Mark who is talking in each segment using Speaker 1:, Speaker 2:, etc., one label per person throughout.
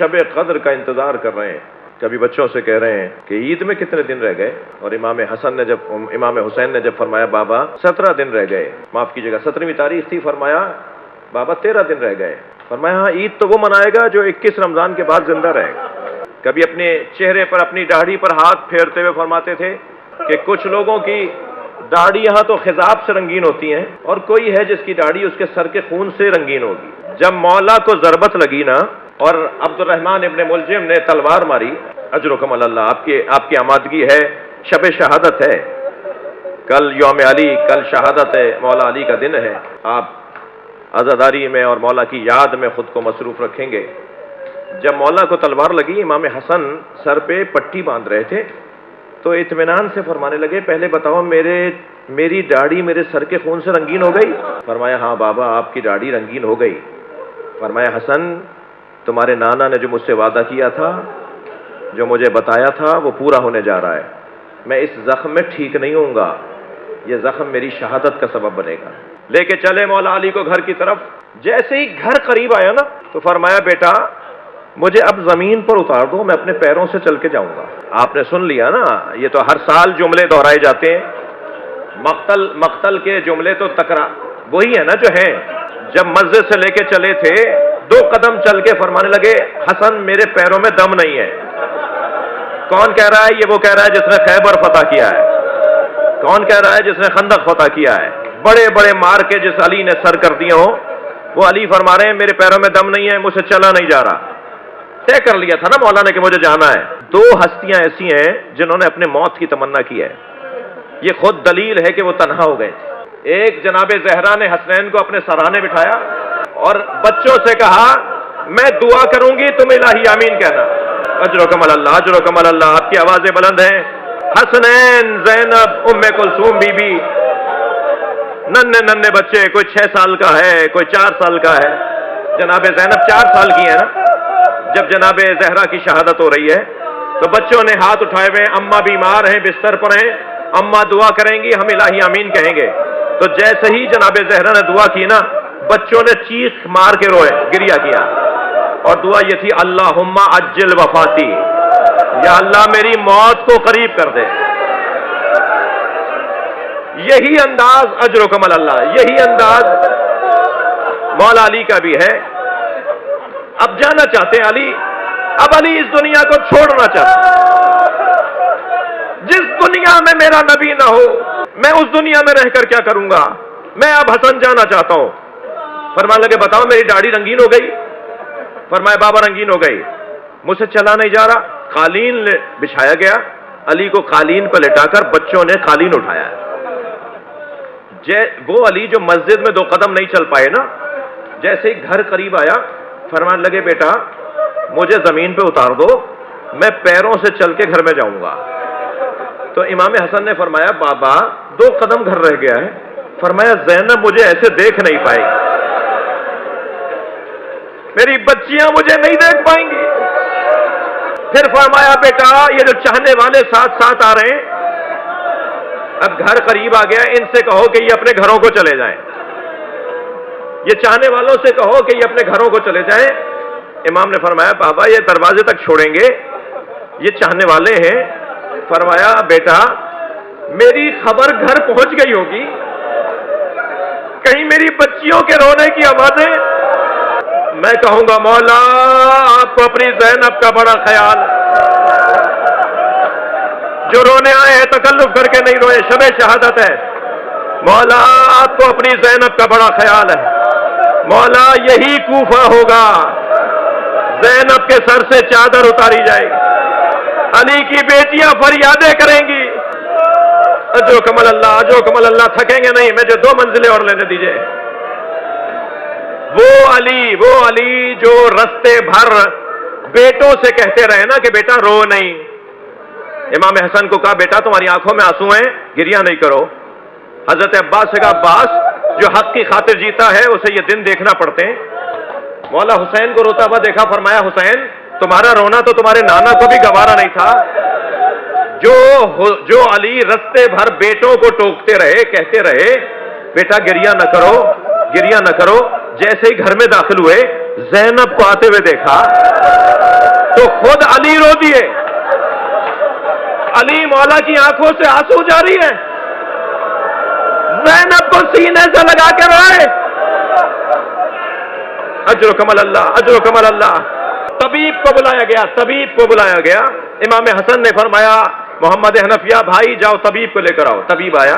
Speaker 1: شب قدر کا انتظار کر رہے ہیں. کبھی بچوں سے کہہ رہے ہیں کہ عید میں کتنے دن رہ گئے، اور امام حسین نے جب فرمایا بابا 17 دن رہ گئے، معاف کیجیے گا 17ویں تاریخ تھی، فرمایا بابا 13 دن رہ گئے. فرمایا ہاں عید تو وہ منائے گا جو 21 رمضان کے بعد زندہ رہے گا. کبھی اپنے چہرے پر اپنی داڑھی پر ہاتھ پھیرتے ہوئے فرماتے تھے کہ کچھ لوگوں کی داڑھی یہاں تو خضاب سے رنگین ہوتی ہیں، اور کوئی ہے جس کی داڑھی اس کے سر کے خون سے رنگین ہوگی. جب مولا کو ضربت لگی نا اور عبد الرحمن ابن ملجم نے تلوار ماری، اجرکم اللہ، آپ کی آمادگی ہے، شب شہادت ہے، کل یوم علی، کل شہادت ہے، مولا علی کا دن ہے. آپ عزاداری میں اور مولا کی یاد میں خود کو مصروف رکھیں گے. جب مولا کو تلوار لگی، امام حسن سر پہ پٹی باندھ رہے تھے تو اطمینان سے فرمانے لگے پہلے بتاؤ میری داڑھی میرے سر کے خون سے رنگین ہو گئی؟ فرمایا ہاں بابا آپ کی داڑھی رنگین ہو گئی. فرمایا حسن تمہارے نانا نے جو مجھ سے وعدہ کیا تھا، جو مجھے بتایا تھا، وہ پورا ہونے جا رہا ہے. میں اس زخم میں ٹھیک نہیں ہوں گا، یہ زخم میری شہادت کا سبب بنے گا. لے کے چلے مولا علی کو گھر کی طرف. جیسے ہی گھر قریب آیا نا تو فرمایا بیٹا مجھے اب زمین پر اتار دو، میں اپنے پیروں سے چل کے جاؤں گا. آپ نے سن لیا نا، یہ تو ہر سال جملے دہرائے جاتے ہیں. مقتل کے جملے تو وہی ہے نا جو ہیں. جب مسجد سے لے کے چلے تھے 2 قدم چل کے فرمانے لگے حسن میرے پیروں میں دم نہیں ہے. کون کہہ رہا ہے؟ یہ وہ کہہ رہا ہے جس نے خیبر فتح کیا ہے. کون کہہ رہا ہے؟ جس نے خندق فتح کیا ہے. بڑے بڑے مار کے جس علی نے سر کر دیے ہوں، وہ علی فرما رہے ہیں میرے پیروں میں دم نہیں ہے، مجھ سے چلا نہیں جا رہا. طے کر لیا تھا نا مولا نے کہ مجھے جانا ہے. 2 ہستیاں ایسی ہیں جنہوں نے اپنے موت کی تمنا کی ہے. یہ خود دلیل ہے کہ وہ تنہا ہو گئے. ایک جناب زہرا نے حسنین کو اپنے سرانے بٹھایا اور بچوں سے کہا میں دعا کروں گی تم الہی آمین کہنا. اجرکم اللہ، اجرکم اللہ، آپ کی آوازیں بلند ہیں. حسنین، زینب، ام کلثوم بی بی، ننھے بچے، کوئی 6 سال کا ہے، کوئی 4 سال کا ہے. جناب زینب 4 سال کی ہے نا جب جناب زہرا کی شہادت ہو رہی ہے. تو بچوں نے ہاتھ اٹھائے ہوئے، اماں بیمار ہیں، بستر پر ہیں، اماں دعا کریں گی، ہم الہی آمین کہیں گے. تو جیسے ہی جناب زہرا نے دعا کی نا، بچوں نے چیخ مار کے روئے، گریہ کیا، اور دعا یہ تھی اللہم عجل وفاتی، یا اللہ میری موت کو قریب کر دے. یہی انداز اجرکم اللہ، یہی انداز مولا علی کا بھی ہے. اب جانا چاہتے ہیں علی، اب علی اس دنیا کو چھوڑنا چاہتے. جس دنیا میں میرا نبی نہ ہو میں اس دنیا میں رہ کر کیا کروں گا؟ میں اب حسن جانا چاہتا ہوں. فرمانے لگے بتاؤ میری داڑھی رنگین ہو گئی؟ فرمایا بابا رنگین ہو گئی، مجھ سے چلا نہیں جا رہا. قالین بچھایا گیا، علی کو قالین پر لٹا کر بچوں نے قالین اٹھایا. وہ علی جو مسجد میں 2 قدم نہیں چل پائے نا، جیسے ہی گھر قریب آیا فرمانے لگے بیٹا مجھے زمین پہ اتار دو، میں پیروں سے چل کے گھر میں جاؤں گا. تو امام حسن نے فرمایا بابا 2 قدم گھر رہ گیا ہے. فرمایا زینب مجھے ایسے دیکھ نہیں پائے گی، میری بچیاں مجھے نہیں دیکھ پائیں گی. پھر فرمایا بیٹا یہ جو چاہنے والے ساتھ ساتھ آ رہے ہیں، اب گھر قریب آ گیا، ان سے کہو کہ یہ اپنے گھروں کو چلے جائیں. یہ چاہنے والوں سے کہو کہ یہ اپنے گھروں کو چلے جائیں. امام نے فرمایا بابا یہ دروازے تک چھوڑیں گے، یہ چاہنے والے ہیں. فرمایا بیٹا میری خبر گھر پہنچ گئی ہوگی، کہیں میری بچیوں کے رونے کی آوازیں، میں کہوں گا مولا آپ کو اپنی زینب کا بڑا خیال، جو رونے آئے ہیں تکلف کر کے نہیں روئے، شب شہادت ہے. مولا آپ کو اپنی زینب کا بڑا خیال ہے. مولا یہی کوفہ ہوگا، زینب کے سر سے چادر اتاری جائے گی، علی کی بیٹیاں فریادیں کریں گی. اجو کمل اللہ، اجو کمل اللہ، تھکیں گے نہیں، مجھے 2 منزلیں اور لینے دیجئے. وہ علی جو رستے بھر بیٹوں سے کہتے رہے نا کہ بیٹا رو نہیں. امام حسن کو کہا بیٹا تمہاری آنکھوں میں آنسو ہیں، گریہ نہیں کرو. حضرت عباس سے کہا عباس جو حق کی خاطر جیتا ہے اسے یہ دن دیکھنا پڑتے ہیں. مولا حسین کو روتا ہوا دیکھا، فرمایا حسین تمہارا رونا تو تمہارے نانا کو بھی گوارا نہیں تھا. جو علی رستے بھر بیٹوں کو ٹوکتے رہے، کہتے رہے بیٹا گریہ نہ کرو، گریہ نہ کرو. جیسے ہی گھر میں داخل ہوئے زینب کو آتے ہوئے دیکھا، تو خود علی رو دیے. علی مولا کی آنکھوں سے آنسو جاری ہے. زینب کو سینے سے لگا کے روئے. اجر و کمل اللہ، اجر و کمل اللہ. طبیب کو بلایا گیا، طبیب کو بلایا گیا. امام حسن نے فرمایا محمد حنفیہ بھائی جاؤ طبیب کو لے کر آؤ. طبیب آیا.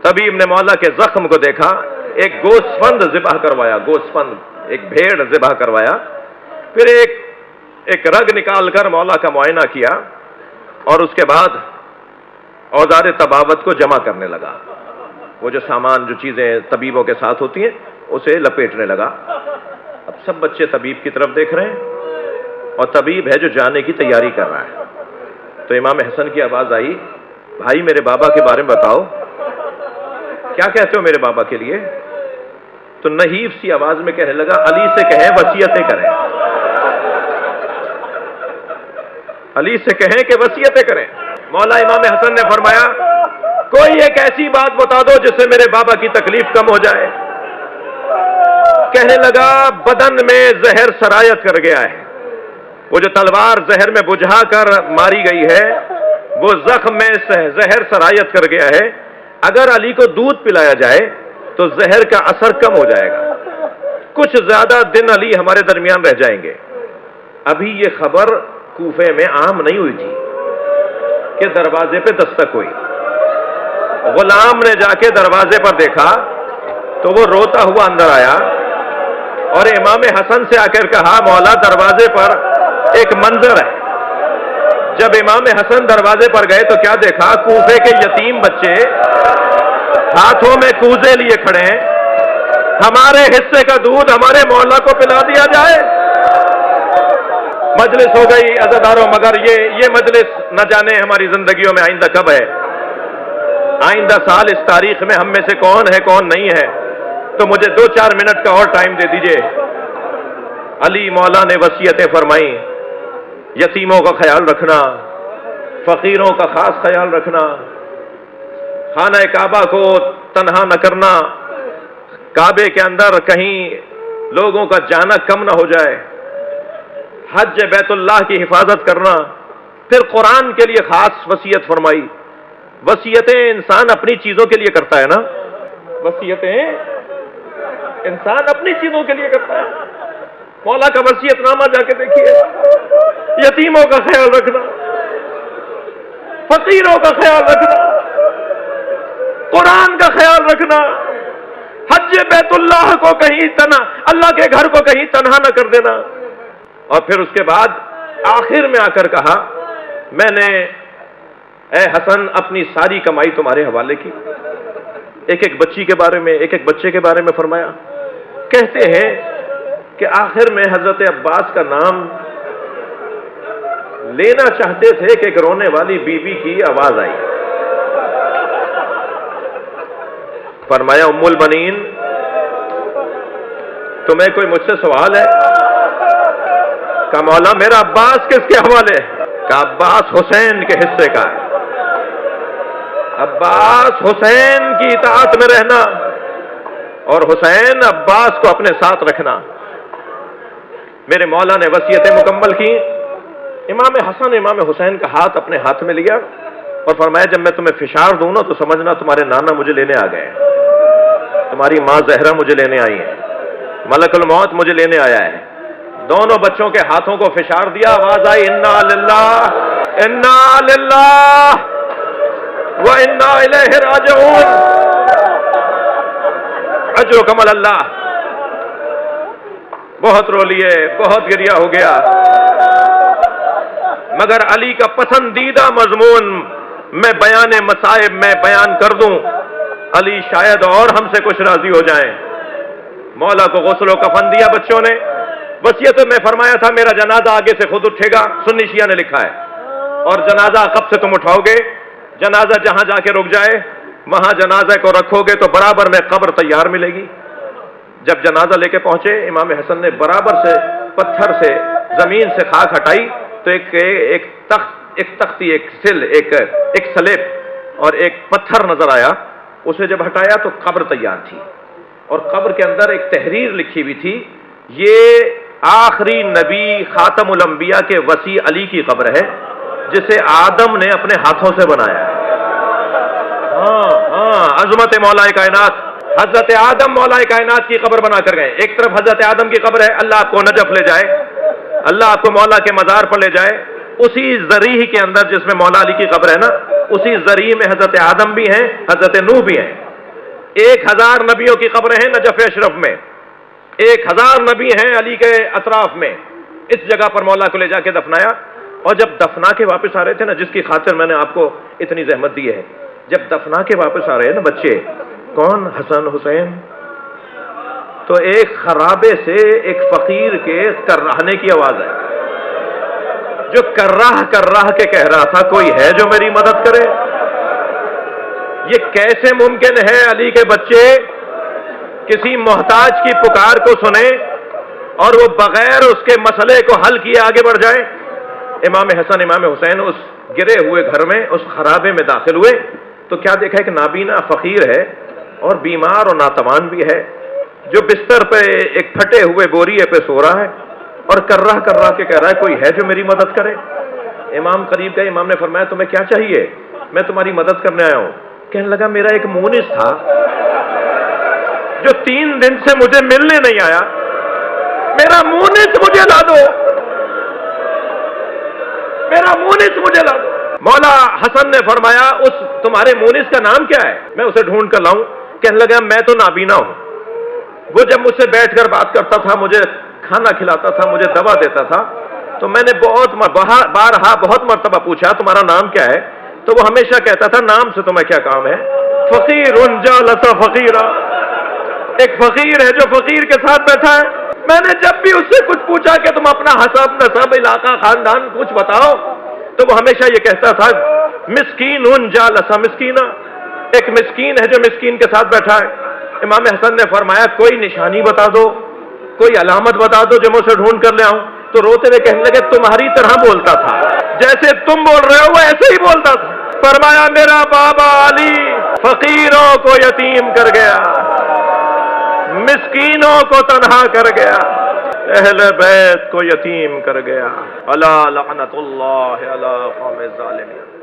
Speaker 1: طبیب نے مولا کے زخم کو دیکھا، ایک گوسفند ذبح کروایا، گوسفند ایک بھیڑ ذبح کروایا، پھر ایک رگ نکال کر مولا کا معائنہ کیا اور اس کے بعد اوزار طبابت کو جمع کرنے لگا. وہ جو سامان، جو چیزیں طبیبوں کے ساتھ ہوتی ہیں اسے لپیٹنے لگا. اب سب بچے طبیب کی طرف دیکھ رہے ہیں اور طبیب ہے جو جانے کی تیاری کر رہا ہے. تو امام حسن کی آواز آئی، بھائی میرے بابا کے بارے میں بتاؤ، کیا کہتے ہو میرے بابا کے لیے؟ تو نحیف سی آواز میں کہنے لگا علی سے کہیں وصیتیں کریں، علی سے کہیں کہ وصیتیں کریں. مولا امام حسن نے فرمایا کوئی ایک ایسی بات بتا دو جس سے میرے بابا کی تکلیف کم ہو جائے. کہنے لگا بدن میں زہر سرایت کر گیا ہے، وہ جو تلوار زہر میں بجھا کر ماری گئی ہے وہ زخم میں زہر سرایت کر گیا ہے. اگر علی کو دودھ پلایا جائے تو زہر کا اثر کم ہو جائے گا. کچھ زیادہ دن علی ہمارے درمیان رہ جائیں گے. ابھی یہ خبر کوفے میں عام نہیں ہوئی تھی کہ دروازے پہ دستک ہوئی. غلام نے جا کے دروازے پر دیکھا تو وہ روتا ہوا اندر آیا اور امام حسن سے آ کر کہا مولا دروازے پر ایک منظر ہے. جب امام حسن دروازے پر گئے تو کیا دیکھا؟ کوفے کے یتیم بچے ہاتھوں میں کوزے لیے کھڑے ہیں، ہمارے حصے کا دودھ ہمارے مولا کو پلا دیا جائے. مجلس ہو گئی عزاداروں، مگر یہ مجلس نہ جانے ہماری زندگیوں میں آئندہ کب ہے. آئندہ سال اس تاریخ میں ہم میں سے کون ہے کون نہیں ہے. تو مجھے 2-4 منٹ کا اور ٹائم دے دیجئے. علی مولا نے وصیتیں فرمائیں، یتیموں کا خیال رکھنا، فقیروں کا خاص خیال رکھنا، خانہ کعبہ کو تنہا نہ کرنا، کعبے کے اندر کہیں لوگوں کا جانا کم نہ ہو جائے، حج بیت اللہ کی حفاظت کرنا. پھر قرآن کے لیے خاص وصیت فرمائی. وصیتیں انسان اپنی چیزوں کے لیے کرتا ہے نا، وصیتیں انسان اپنی چیزوں کے لیے کرتا ہے. مولا کا وصیت نامہ جا کے دیکھیے، یتیموں کا خیال رکھنا، فقیروں کا خیال رکھنا، قرآن کا خیال رکھنا، حج بیت اللہ کو کہیں تنہا، اللہ کے گھر کو کہیں تنہا نہ کر دینا. اور پھر اس کے بعد آخر میں آ کر کہا میں نے اے حسن اپنی ساری کمائی تمہارے حوالے کی. ایک ایک بچی کے بارے میں، ایک ایک بچے کے بارے میں فرمایا. کہتے ہیں کہ آخر میں حضرت عباس کا نام لینا چاہتے تھے کہ ایک رونے والی بی بی کی آواز آئی. فرمایا ام البنین تمہیں کوئی مجھ سے سوال ہے؟ کہ مولا میرا عباس کس کے حوالے؟ کہ عباس حسین کے حصے کا ہے. عباس حسین کی اطاعت میں رہنا اور حسین عباس کو اپنے ساتھ رکھنا. میرے مولا نے وصیتیں مکمل کی. امام حسن امام حسین کا ہاتھ اپنے ہاتھ میں لیا اور فرمایا جب میں تمہیں فشار دوں نا تو سمجھنا تمہارے نانا مجھے لینے آ گئے، تمہاری ماں زہرا مجھے لینے آئی ہے، ملک الموت مجھے لینے آیا ہے. دونوں بچوں کے ہاتھوں کو فشار دیا. آواز آئی انا للہ و انا الیہ راجعون. اجر و کمل اللہ. بہت رو لیے، بہت گریہ ہو گیا، مگر علی کا پسندیدہ مضمون میں بیان مصائب میں بیان کر دوں. علی شاید اور ہم سے کچھ راضی ہو جائیں. مولا کو غسل و کفن دیا بچوں نے. وصیت میں فرمایا تھا میرا جنازہ آگے سے خود اٹھے گا، سنی شیعہ نے لکھا ہے، اور جنازہ کب سے تم اٹھاؤ گے؟ جنازہ جہاں جا کے رک جائے وہاں جنازہ کو رکھو گے تو برابر میں قبر تیار ملے گی. جب جنازہ لے کے پہنچے امام حسن نے برابر سے پتھر سے زمین سے خاک ہٹائی تو ایک تختی، ایک سل، ایک سلیب اور ایک پتھر نظر آیا. اسے جب ہٹایا تو قبر تیار تھی اور قبر کے اندر ایک تحریر لکھی ہوئی تھی، یہ آخری نبی خاتم الانبیاء کے وسیع علی کی قبر ہے جسے آدم نے اپنے ہاتھوں سے بنایا ہے۔ عظمت مولا کائنات، حضرت آدم مولا کائنات کی قبر بنا کر گئے۔ ایک طرف حضرت آدم کی قبر ہے، اللہ آپ کو نجف لے جائے، اللہ آپ کو مولا کے مزار پر لے جائے۔ اسی ذریح کے اندر جس میں مولا علی کی قبر ہے نا، اسی ذریح میں حضرت آدم بھی ہیں، حضرت نوح بھی ہیں۔ 1000 نبیوں کی قبریں ہیں نجف اشرف میں، 1000 نبی ہیں علی کے اطراف میں۔ اس جگہ پر مولا کو لے جا کے دفنایا، اور جب دفنا کے واپس آ رہے تھے نا، جس کی خاطر میں نے آپ کو اتنی زحمت دی ہے، جب دفنا کے واپس آ رہے ہیں نا بچے، کون؟ حسن حسین، تو ایک خرابے سے ایک فقیر کے کرہنے کی آواز ہے، جو کرہ کے کہہ رہا تھا کوئی ہے جو میری مدد کرے۔ یہ کیسے ممکن ہے علی کے بچے کسی محتاج کی پکار کو سنیں اور وہ بغیر اس کے مسئلے کو حل کیے آگے بڑھ جائیں؟ امام حسن امام حسین اس گرے ہوئے گھر میں، اس خرابے میں داخل ہوئے تو کیا دیکھا کہ نابینا فقیر ہے اور بیمار اور ناتوان بھی ہے، جو بستر پہ ایک پھٹے ہوئے بوریے پہ سو رہا ہے اور کرہ کے کہہ رہا ہے کوئی ہے جو میری مدد کرے۔ امام قریب گئے، امام نے فرمایا تمہیں کیا چاہیے؟ میں تمہاری مدد کرنے آیا ہوں۔ کہنے لگا میرا ایک مونس تھا جو 3 دن سے مجھے ملنے نہیں آیا، میرا مونس مجھے لا دو، میرا مونس مجھے لا دو۔ مولا حسن نے فرمایا اس تمہارے مونس کا نام کیا ہے؟ میں اسے ڈھونڈ کر لاؤں۔ کہنے لگا میں تو نابینا ہوں، وہ جب مجھ سے بیٹھ کر بات کرتا تھا، مجھے کھانا کھلاتا تھا، مجھے دوا دیتا تھا، تو میں نے بارہا بہت مرتبہ پوچھا تمہارا نام کیا ہے، تو وہ ہمیشہ کہتا تھا نام سے تمہیں کیا کام ہے؟ فقیر جالس فقیرا، ایک فقیر ہے جو فقیر کے ساتھ بیٹھا ہے۔ میں نے جب بھی اس سے کچھ پوچھا کہ تم اپنا حسب نسب علاقہ خاندان کچھ بتاؤ، تو وہ ہمیشہ یہ کہتا تھا مسکین جالس مسکینا، ایک مسکین ہے جو مسکین کے ساتھ بیٹھا ہے۔ امام حسن نے فرمایا کوئی نشانی بتا دو، کوئی علامت بتا دو جو میں اسے ڈھونڈ کر لے آؤں۔ تو روتے ہوئے کہنے لگے تمہاری طرح بولتا تھا، جیسے تم بول رہے ہو وہ ایسے ہی بولتا تھا۔ فرمایا میرا بابا علی فقیروں کو یتیم کر گیا، مسکینوں کو تنہا کر گیا، اہل بیت کو یتیم کر گیا۔ الا لعنت اللہ علی قوم الظالمین۔